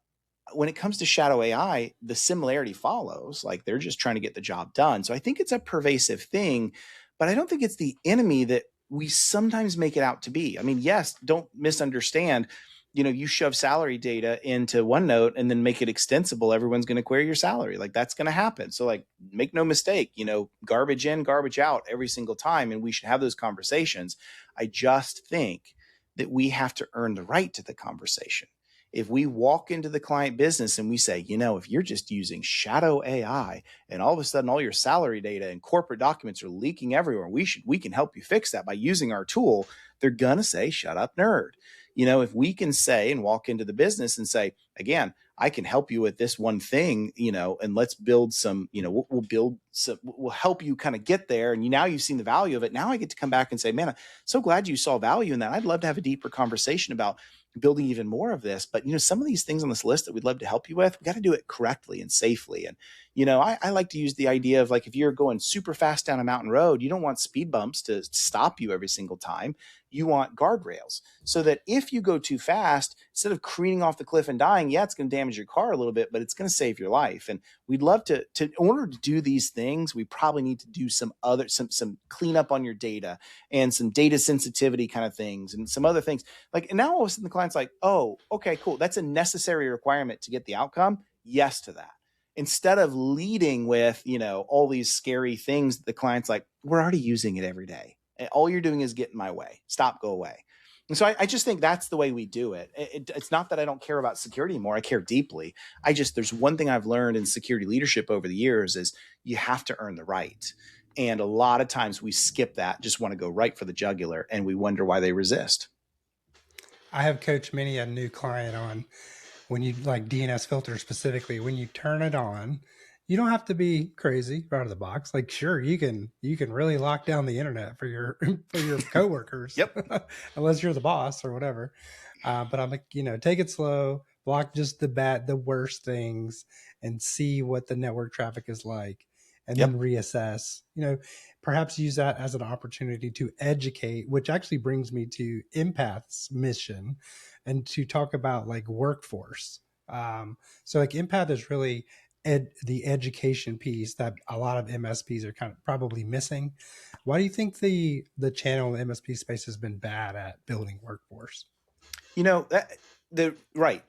when it comes to shadow AI, the similarity follows. Like, they're just trying to get the job done. So I think it's a pervasive thing, but I don't think it's the enemy that we sometimes make it out to be. I mean, yes, don't misunderstand. You know, you shove salary data into OneNote and then make it extensible, everyone's going to query your salary. Like, that's going to happen. So like, make no mistake, you know, garbage in, garbage out every single time. And we should have those conversations. I just think that we have to earn the right to the conversation. If we walk into the client business and we say, you know, if you're just using shadow AI and all of a sudden all your salary data and corporate documents are leaking everywhere, we can help you fix that by using our tool, they're going to say, shut up, nerd. You know, if we can say and walk into the business and say, again, I can help you with this one thing, you know, and let's build some, you know, we'll help you kind of get there. And now you've seen the value of it. Now I get to come back and say, man, I'm so glad you saw value in that. I'd love to have a deeper conversation about building even more of this. But, you know, some of these things on this list that we'd love to help you with, we got to do it correctly and safely. And, you know, I like to use the idea of like, if you're going super fast down a mountain road, you don't want speed bumps to stop you every single time. You want guardrails so that if you go too fast, instead of careening off the cliff and dying, yeah, it's going to damage your car a little bit, but it's going to save your life. And we'd love to in order to do these things, we probably need to do some cleanup on your data and some data sensitivity kind of things and some other things. Like, and now all of a sudden the client's like, oh, okay, cool. That's a necessary requirement to get the outcome. Yes to that. Instead of leading with, you know, all these scary things, the client's like, we're already using it every day. And all you're doing is get in my way. Stop, go away. And so I just think that's the way we do it. It's not that I don't care about security anymore. I care deeply. There's one thing I've learned in security leadership over the years is you have to earn the right. And a lot of times we skip that, just want to go right for the jugular, and we wonder why they resist. I have coached many a new client on when you like DNS filter specifically, when you turn it on, you don't have to be crazy out of the box. Like, sure, you can really lock down the internet for your coworkers. Yep. Unless you're the boss or whatever. But I'm like, you know, take it slow, block just the worst things, and see what the network traffic is like, and then reassess. You know, perhaps use that as an opportunity to educate, which actually brings me to Empath's mission, and to talk about like workforce. So like Empath is really the education piece that a lot of MSPs are kind of probably missing. Why do you think the channel in the MSP space has been bad at building workforce? You know, the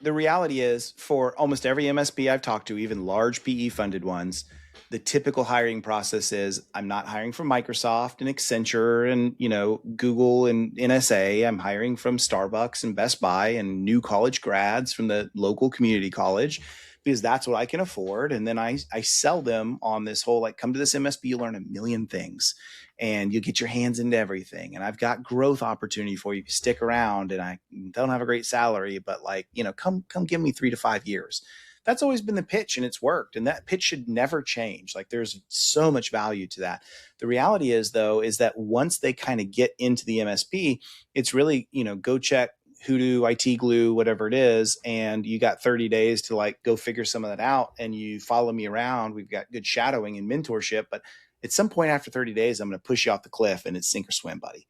reality is, for almost every MSP I've talked to, even large PE funded ones, the typical hiring process is, I'm not hiring from Microsoft and Accenture and, you know, Google and NSA. I'm hiring from Starbucks and Best Buy and new college grads from the local community college, because that's what I can afford. And then I sell them on this whole, like, come to this MSP, you learn a million things and you get your hands into everything. And I've got growth opportunity for you if you stick around, and I don't have a great salary, but like, you know, come give me 3 to 5 years. That's always been the pitch, and it's worked. And that pitch should never change. Like, there's so much value to that. The reality is, though, is that once they kind of get into the MSP, it's really, you know, go check Hoodoo, IT Glue, whatever it is, and you got 30 days to like go figure some of that out, and you follow me around. We've got good shadowing and mentorship, but at some point after 30 days, I'm going to push you off the cliff, and it's sink or swim, buddy.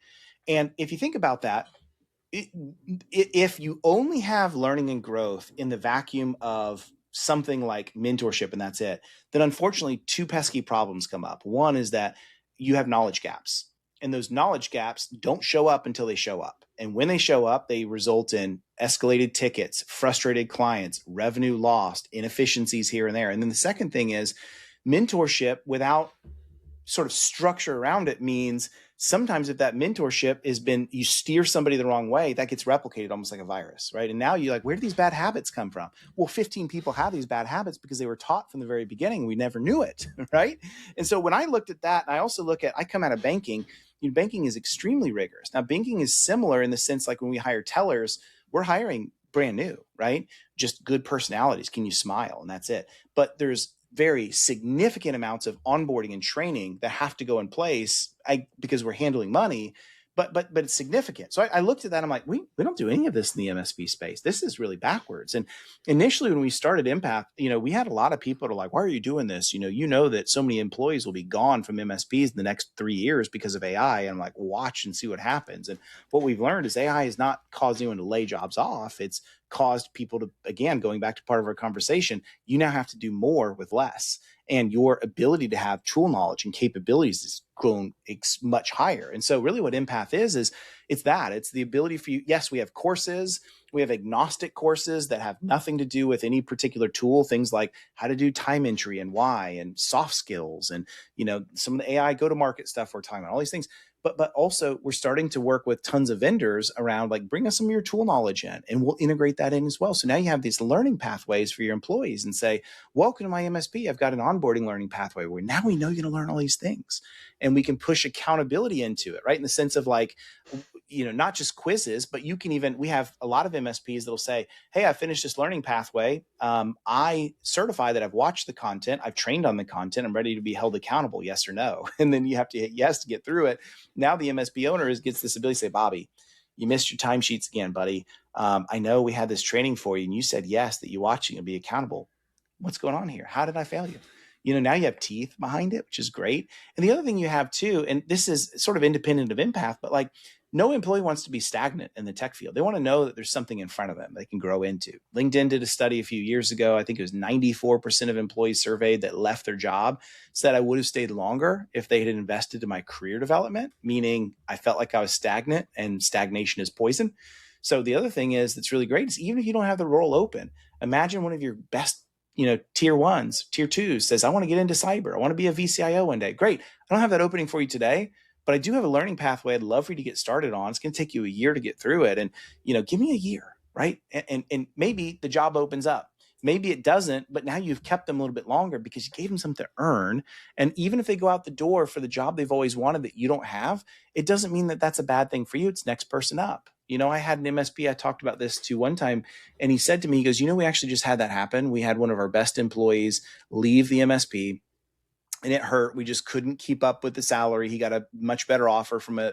And if you think about that, if you only have learning and growth in the vacuum of something like mentorship and that's it, then unfortunately 2 pesky problems come up. One is that you have knowledge gaps, and those knowledge gaps don't show up until they show up. And when they show up, they result in escalated tickets, frustrated clients, revenue lost, inefficiencies here and there. And then the second thing is mentorship without sort of structure around it means sometimes if that mentorship has been, you steer somebody the wrong way, that gets replicated almost like a virus, right? And now you're like, where do these bad habits come from? Well, 15 people have these bad habits because they were taught from the very beginning. We never knew it, right? And so when I looked at that, and I also look at, I come out of banking, you know, banking is extremely rigorous. Now, banking is similar in the sense, like when we hire tellers, we're hiring brand new, right? Just good personalities. Can you smile? And that's it. But there's very significant amounts of onboarding and training that have to go in place because we're handling money. But it's significant. So I looked at that. I'm like, we don't do any of this in the MSP space. This is really backwards. And initially, when we started Empath, we had a lot of people that are like, why are you doing this? You know that so many employees will be gone from MSPs in the next 3 years because of AI. And I'm like, watch and see what happens. And what we've learned is AI has not caused anyone to lay jobs off. It's caused people to, again, going back to part of our conversation, you now have to do more with less. And your ability to have tool knowledge and capabilities is grown much higher. And so really what Empath is it's the ability for you. Yes, we have courses. We have agnostic courses that have nothing to do with any particular tool, things like how to do time entry and why, and soft skills, and some of the AI go-to-market stuff we're talking about, all these things. But also we're starting to work with tons of vendors around, like, bring us some of your tool knowledge in, and we'll integrate that in as well. So now you have these learning pathways for your employees and say, welcome to my MSP. I've got an onboarding learning pathway where now we know you're going to learn all these things, and we can push accountability into it, right? In the sense of, like, not just quizzes, but we have a lot of MSPs that'll say, hey, I finished this learning pathway. I certify that I've watched the content. I've trained on the content. I'm ready to be held accountable. Yes or no. And then you have to hit yes to get through it. Now the MSP owner gets this ability to say, Bobby, you missed your timesheets again, buddy. I know we had this training for you and you said yes, that you watching and be accountable. What's going on here? How did I fail you? Now you have teeth behind it, which is great. And the other thing you have too, and this is sort of independent of Empath, but like, no employee wants to be stagnant in the tech field. They want to know that there's something in front of them they can grow into. LinkedIn did a study a few years ago. I think it was 94% of employees surveyed that left their job said I would have stayed longer if they had invested in my career development, meaning I felt like I was stagnant, and stagnation is poison. So the other thing that's really great is, even if you don't have the role open, imagine one of your best tier ones, tier twos says, I want to get into cyber. I want to be a VCIO one day. Great. I don't have that opening for you today, but I do have a learning pathway I'd love for you to get started on. It's going to take you a year to get through it. And, give me a year, right? And maybe the job opens up. Maybe it doesn't, but now you've kept them a little bit longer because you gave them something to earn. And even if they go out the door for the job they've always wanted that you don't have, it doesn't mean that that's a bad thing for you. It's next person up. I had an MSP I talked about this to one time, and he said to me, he goes, we actually just had that happen. We had one of our best employees leave the MSP, and it hurt. We just couldn't keep up with the salary. He got a much better offer from a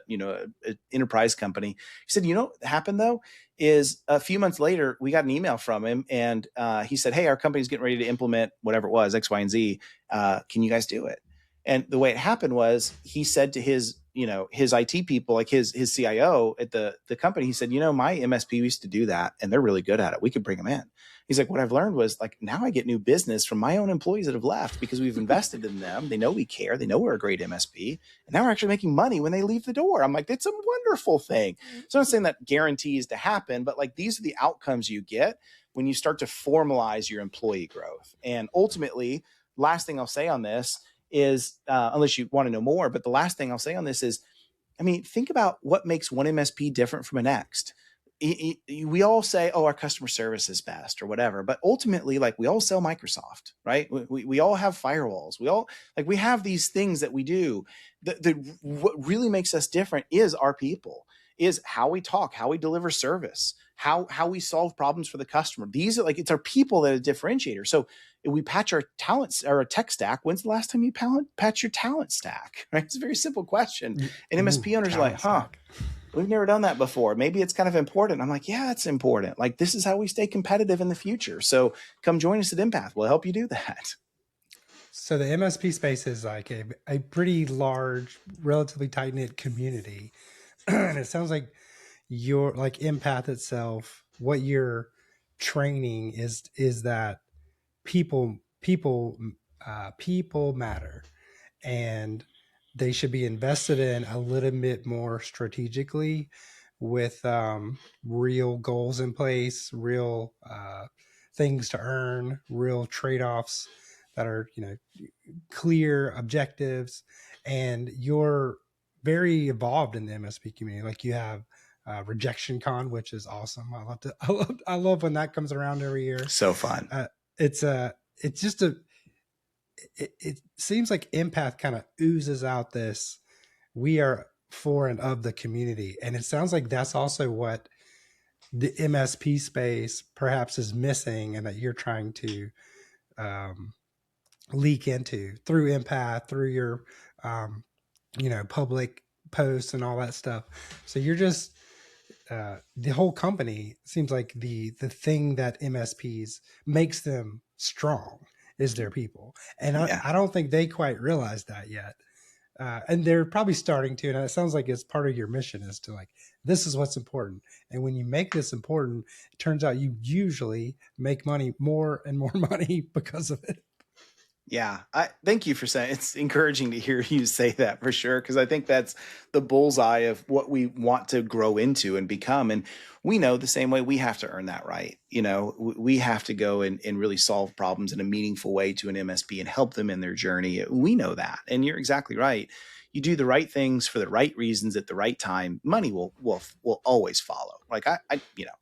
enterprise company. He said, what happened though is a few months later, we got an email from him, and he said, hey, our company's getting ready to implement whatever it was, X, Y, and Z. Can you guys do it? And the way it happened was, he said to his IT people, like his CIO at the company, he said, my MSP used to do that, and they're really good at it. We could bring them in. He's like, what I've learned was, like, now I get new business from my own employees that have left because we've invested in them. They know we care. They know we're a great MSP. And now we're actually making money when they leave the door. I'm like, it's a wonderful thing. So I'm not saying that guarantees to happen, but like, these are the outcomes you get when you start to formalize your employee growth. And ultimately, last thing I'll say on this is, unless you want to know more, but the last thing I'll say on this is, think about what makes one MSP different from the next. We all say, oh, our customer service is best or whatever, but ultimately, like, we all sell Microsoft, right? We all have firewalls. We have these things that we do. What really makes us different is our people, is how we talk, how we deliver service, how we solve problems for the customer. These are it's our people that are a differentiator. So if we patch our talents or a tech stack, when's the last time you patch your talent stack? Right? It's a very simple question. And MSP owners are like, we've never done that before. Maybe it's kind of important. I'm like, yeah, it's important. Like, this is how we stay competitive in the future. So come join us at Empath. We'll help you do that. So the MSP space is like a pretty large, relatively tight-knit community. And it sounds like your, like, Empath itself, what you're training is that people matter, and they should be invested in a little bit more strategically, with real goals in place, real things to earn, real trade-offs that are clear objectives. And you're very involved in the MSP community. Like, you have Rejection Con, which is awesome. I love when that comes around every year. So fun. It seems like Empath kind of oozes out this, we are for and of the community. And it sounds like that's also what the MSP space perhaps is missing, and that you're trying to leak into through Empath, through your, um, public posts and all that stuff. So you're just, the whole company seems like the thing that MSPs makes them strong is their people. And Yeah. I don't think they quite realize that yet. And they're probably starting to, and it sounds like it's part of your mission is to like, this is what's important. And when you make this important, it turns out you usually make money, more and more money because of it. Yeah, I thank you for saying it's encouraging to hear you say that for sure, because I think that's the bullseye of what we want to grow into and become. And we know the same way we have to earn that right. We have to go and really solve problems in a meaningful way to an MSP and help them in their journey. We know that. And you're exactly right. You do the right things for the right reasons at the right time, money will always follow. Like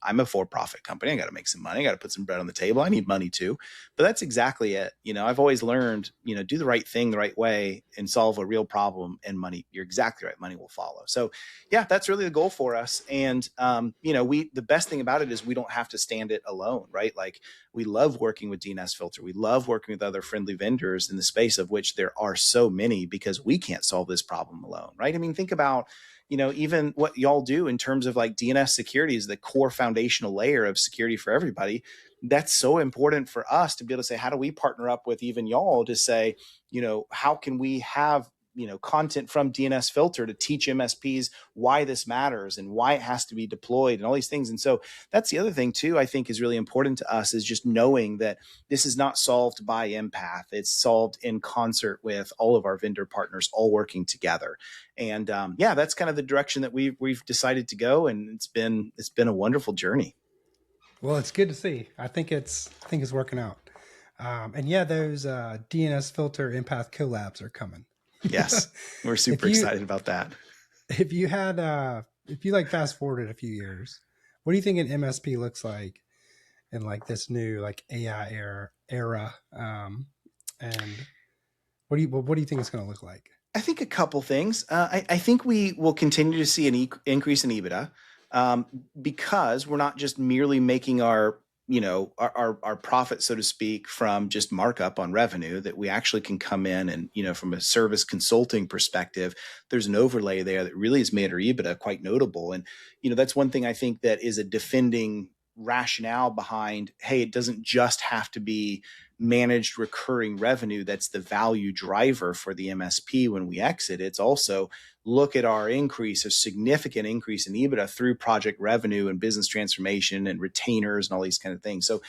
I'm a for-profit company. I got to make some money. I got to put some bread on the table. I need money too. But that's exactly it. I've always learned, do the right thing the right way and solve a real problem, and money, you're exactly right, money will follow. So yeah, that's really the goal for us. And, the best thing about it is we don't have to stand it alone, right? Like we love working with dnsFilter. We love working with other friendly vendors in the space, of which there are so many, because we can't solve this problem alone, right? I mean, think about, even what y'all do in terms of like DNS security is the core foundational layer of security for everybody. That's so important for us to be able to say, how do we partner up with even y'all to say, how can we have, content from dnsFilter to teach MSPs why this matters and why it has to be deployed and all these things. And so that's the other thing too, I think is really important to us, is just knowing that this is not solved by Empath. It's solved in concert with all of our vendor partners all working together. And that's kind of the direction that we've decided to go. And it's been a wonderful journey. Well, it's good to see. I think it's working out. And yeah, those dnsFilter Empath collabs are coming. Yes, we're super excited about that. If you like fast forwarded a few years, what do you think an MSP looks like in like this new like AI era? And what do you think it's going to look like? I think a couple things. I think we will continue to see an increase in EBITDA, because we're not just merely making our profit, so to speak, from just markup on revenue, that we actually can come in and, from a service consulting perspective, there's an overlay there that really has made our EBITDA quite notable. And, that's one thing I think that is a defending rationale behind, hey, it doesn't just have to be managed recurring revenue that's the value driver for the MSP when we exit. It's also look at our increase, a significant increase in EBITDA through project revenue and business transformation and retainers and all these kind of things. So,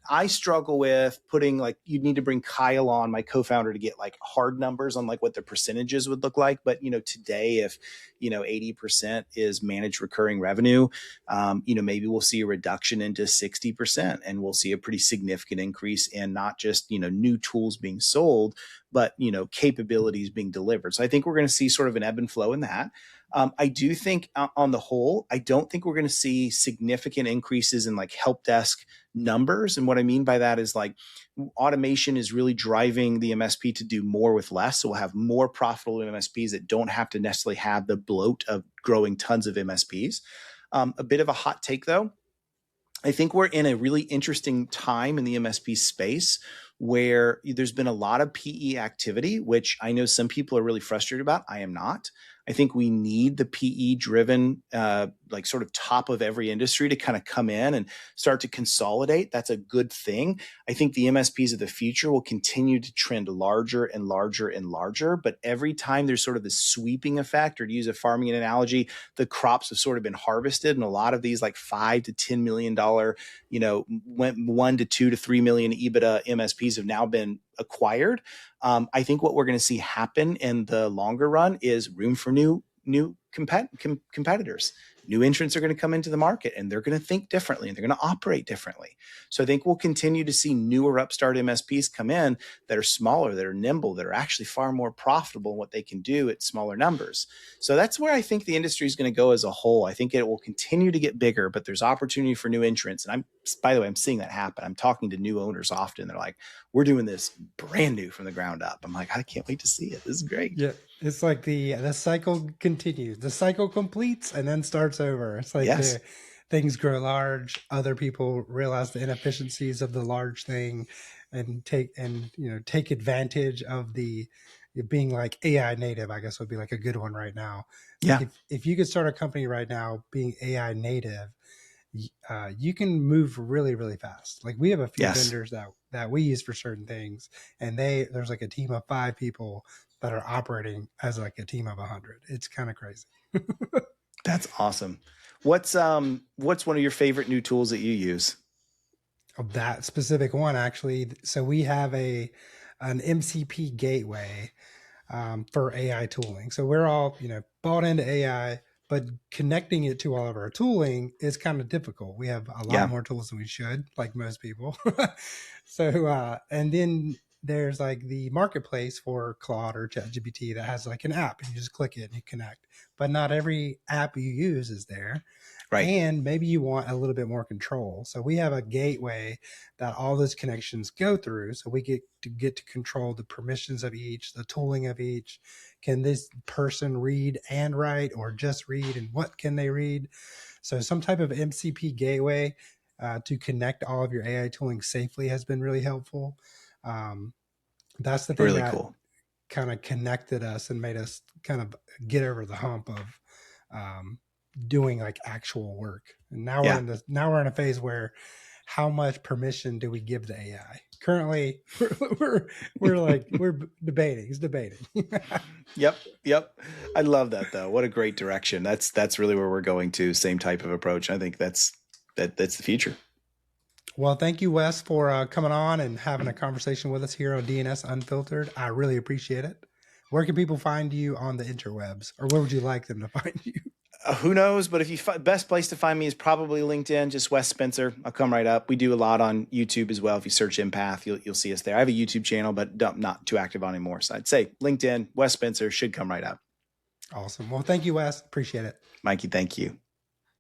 I struggle with putting, like, you'd need to bring Kyle on, my co-founder, to get like hard numbers on like what the percentages would look like. But, today, if, 80% is managed recurring revenue, maybe we'll see a reduction into 60%, and we'll see a pretty significant increase in not just, new tools being sold, but, capabilities being delivered. So I think we're going to see sort of an ebb and flow in that. I do think on the whole, I don't think we're going to see significant increases in like help desk numbers. And what I mean by that is like automation is really driving the MSP to do more with less. So we'll have more profitable MSPs that don't have to necessarily have the bloat of growing tons of MSPs. A bit of a hot take though. I think we're in a really interesting time in the MSP space where there's been a lot of PE activity, which I know some people are really frustrated about. I am not. I think we need the PE driven, like sort of top of every industry to kind of come in and start to consolidate. That's a good thing. I think the MSPs of the future will continue to trend larger and larger and larger. But every time there's sort of this sweeping effect, or to use a farming analogy, the crops have sort of been harvested, and a lot of these like $5 to $10 million, went 1 to 2 to 3 million EBITDA MSPs have now been acquired. I think what we're going to see happen in the longer run is room for new competitors. New entrants are going to come into the market, and they're going to think differently, and they're going to operate differently. So I think we'll continue to see newer upstart MSPs come in that are smaller, that are nimble, that are actually far more profitable in what they can do at smaller numbers. So that's where I think the industry is going to go as a whole. I think it will continue to get bigger, but there's opportunity for new entrants. And by the way, I'm seeing that happen. I'm talking to new owners often. They're like, we're doing this brand new from the ground up. I'm like, I can't wait to see it. This is great. Yeah. It's like the cycle continues. The cycle completes and then starts over. It's like yes. things grow large, other people realize the inefficiencies of the large thing and take advantage of the being like AI native, I guess would be like a good one right now. It's Yeah. like if you could start a company right now being AI native, you can move really, really fast. Like we have a few Yes. vendors that we use for certain things, and there's like a team of 5 people that are operating as like a team of 100. It's kind of crazy. That's awesome. What's one of your favorite new tools that you use? Of that specific one, actually, so we have an MCP gateway for AI tooling. So we're all, bought into AI, but connecting it to all of our tooling is kind of difficult. We have a lot Yeah. more tools than we should, like most people. So, and then there's like the marketplace for Claude or ChatGPT that has like an app and you just click it and you connect. But not every app you use is there. Right. And maybe you want a little bit more control. So we have a gateway that all those connections go through. So we get to control the permissions of each, the tooling of each. Can this person read and write or just read? And what can they read? So some type of MCP gateway to connect all of your AI tooling safely has been really helpful. That's the thing Really that cool. kind of connected us and made us kind of get over the hump of doing like actual work. And now Yeah. we're in a phase where how much permission do we give to AI? Currently, we're debating. It's debating. Yep. I love that though. What a great direction. That's really where we're going to. Same type of approach. I think that's the future. Well, thank you, Wes, for coming on and having a conversation with us here on DNS Unfiltered. I really appreciate it. Where can people find you on the interwebs, or where would you like them to find you? Who knows? But if you best place to find me is probably LinkedIn. Just Wes Spencer. I'll come right up. We do a lot on YouTube as well. If you search Empath, you'll see us there. I have a YouTube channel, but not too active on anymore. So I'd say LinkedIn, Wes Spencer should come right up. Awesome. Well, thank you, Wes. Appreciate it. Mikey, thank you.